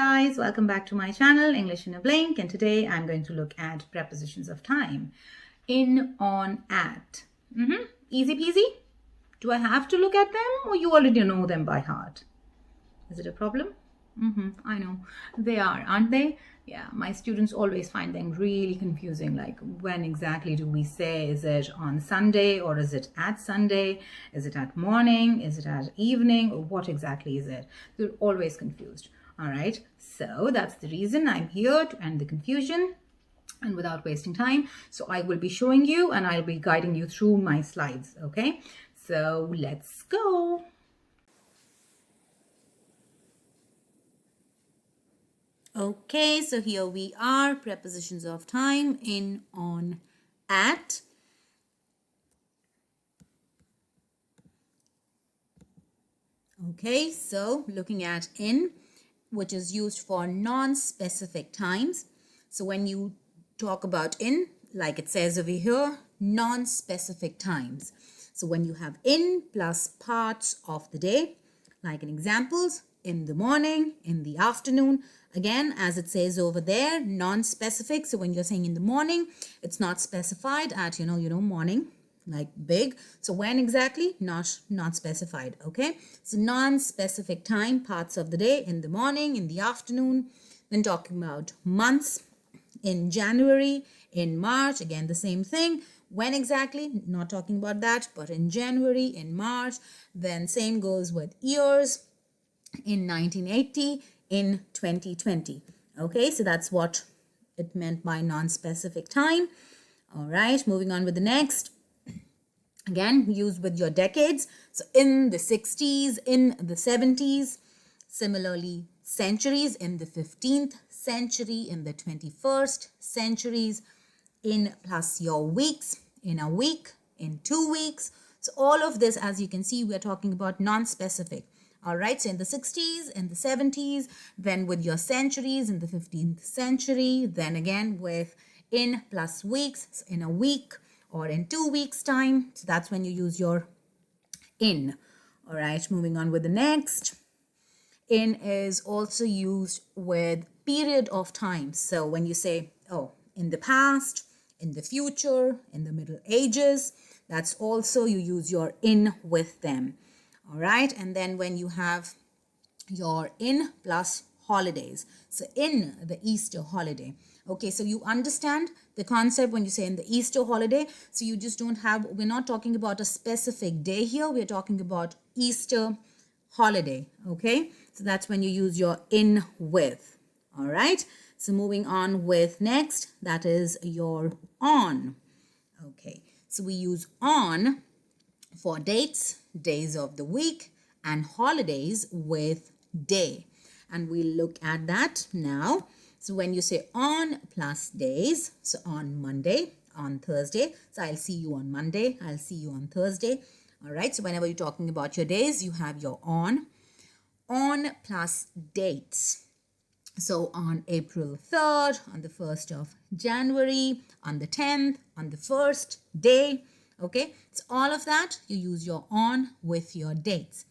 guys, welcome back to my channel English in a Blink, and today I'm going to look at prepositions of time. In, on, at. Easy peasy. Do I have to look at them or you already know them by heart? Is it a problem? I know. They are, aren't they? Yeah, my students always find them really confusing. Like, when exactly do we say, is it on Sunday or is it at Sunday? Is it at morning? Is it at evening? Or what exactly is it? They're always confused. All right, so that's the reason I'm here, to end the confusion and without wasting time. So I will be showing you and I'll be guiding you through my slides. Okay, so let's go. Okay, so here we are, prepositions of time, in, on, at. Okay, so looking at in, which is used for non-specific times. So when you talk about in, like it says over here, non-specific times. So when you have in plus parts of the day, like in examples, in the morning, in the afternoon, again, as it says over there, non-specific. So when you're saying in the morning, it's not specified at, morning, like big. So when exactly? Not specified. Okay, so non-specific time, parts of the day, in the morning, in the afternoon. Then talking about months, in January, in March, again the same thing. When exactly? Not talking about that, but in January, in March. Then same goes with years, in 1980, in 2020. Okay, so that's what it meant by non-specific time. All right, moving on with the next. Again, used with your decades. So in the 60s, in the 70s. Similarly, centuries, in the 15th century, in the 21st centuries. In plus your weeks, in a week, in 2 weeks. So all of this, as you can see, we're talking about non-specific. All right, so in the 60s, in the 70s, then with your centuries, in the 15th century, then again with in plus weeks, in a week or in 2 weeks time. So that's when you use your in. All right, moving on with the next. In is also used with period of time. So when you say, oh, in the past, in the future, in the Middle Ages, that's also you use your in with them. All right, and then when you have your in plus holidays, so in the Easter holiday. Okay, so you understand the concept when you say in the Easter holiday. So you just don't have, we're not talking about a specific day here, we're talking about Easter holiday. Okay, so that's when you use your in with. All right, so moving on with next, that is your on. Okay, so we use on for dates, days of the week, and holidays with day. And we'll look at that now. So when you say on plus days, so on Monday, on Thursday, so I'll see you on Monday, I'll see you on Thursday. All right, so whenever you're talking about your days, you have your on plus dates. So on April 3rd, on the 1st of January, on the 10th, on the first day. Okay, so all of that, you use your on with your dates.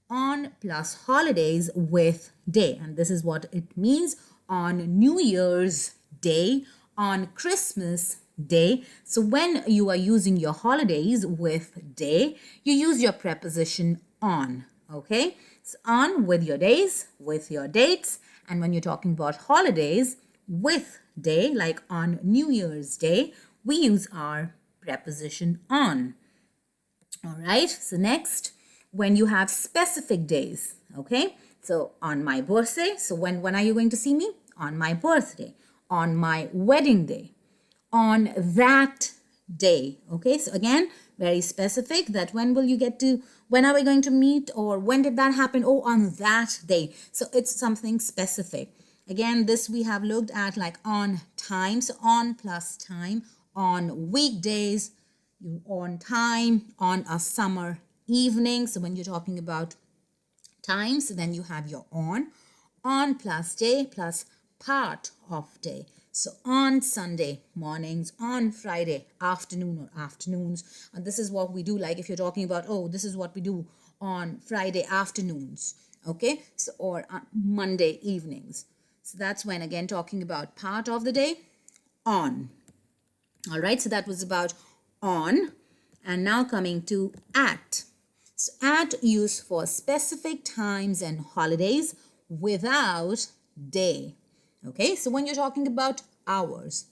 On plus holidays with day. And this is what it means on New Year's Day, on Christmas Day. So when you are using your holidays with day, you use your preposition on. Okay, so on with your days, with your dates. And when you're talking about holidays with day, like on New Year's Day, we use our preposition on. All right, so next, when you have specific days, okay, so on my birthday, so when are you going to see me? On my birthday, on my wedding day, on that day. Okay, so again, very specific, that when will you get to, when are we going to meet, or when did that happen? Oh, on that day. So it's something specific. Again, this we have looked at like on time, so on plus time, on weekdays, on time, on a summer evening. So when you're talking about time, so then you have your on plus day plus part of day. So on Sunday mornings, on Friday afternoon or afternoons. And this is what we do, like if you're talking about, oh, this is what we do on Friday afternoons. Okay, so or Monday evenings. So that's when, again, talking about part of the day, on. All right, so that was about on. And now coming to at. So at used for specific times and holidays without day. Okay, so when you're talking about hours,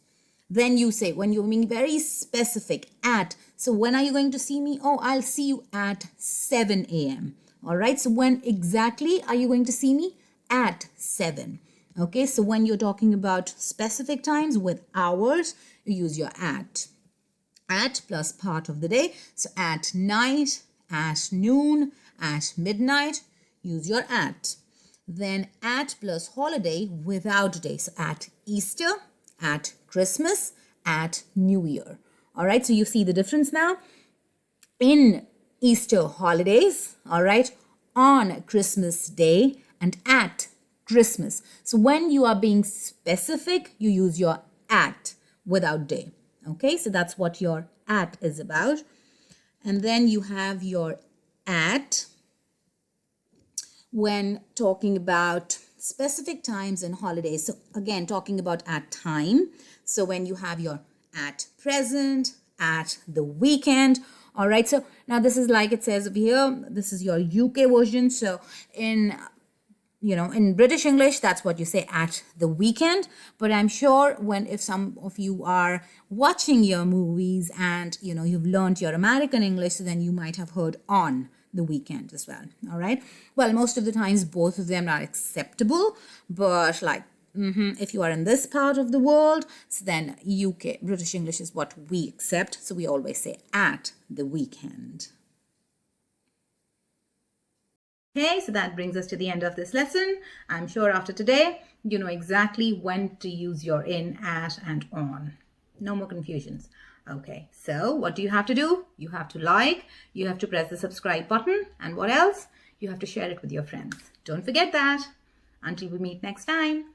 then you say, when you're being very specific, at. So when are you going to see me? Oh, I'll see you at 7 a.m. All right, so when exactly are you going to see me? At 7. Okay, so when you're talking about specific times with hours, you use your at. At plus part of the day. So at night, at noon, at midnight, use your at. Then at plus holiday without day. So at Easter, at Christmas, at New Year. All right, so you see the difference now. In Easter holidays, all right, on Christmas Day, and at Christmas. So when you are being specific, you use your at without day. Okay, so that's what your at is about. And then you have your at when talking about specific times and holidays. So again, talking about at time. So when you have your at present, at the weekend. All right, so now this is like it says over here, this is your UK version. So in British English, that's what you say, at the weekend. But I'm sure if some of you are watching your movies and, you've learned your American English, so then you might have heard on the weekend as well. All right. Well, most of the times, both of them are acceptable. But if you are in this part of the world, so then British English is what we accept. So we always say at the weekend. Okay, so that brings us to the end of this lesson. I'm sure after today, you know exactly when to use your in, at, and on. No more confusions. Okay, so what do you have to do? You have to like, you have to press the subscribe button, and what else? You have to share it with your friends. Don't forget that. Until we meet next time.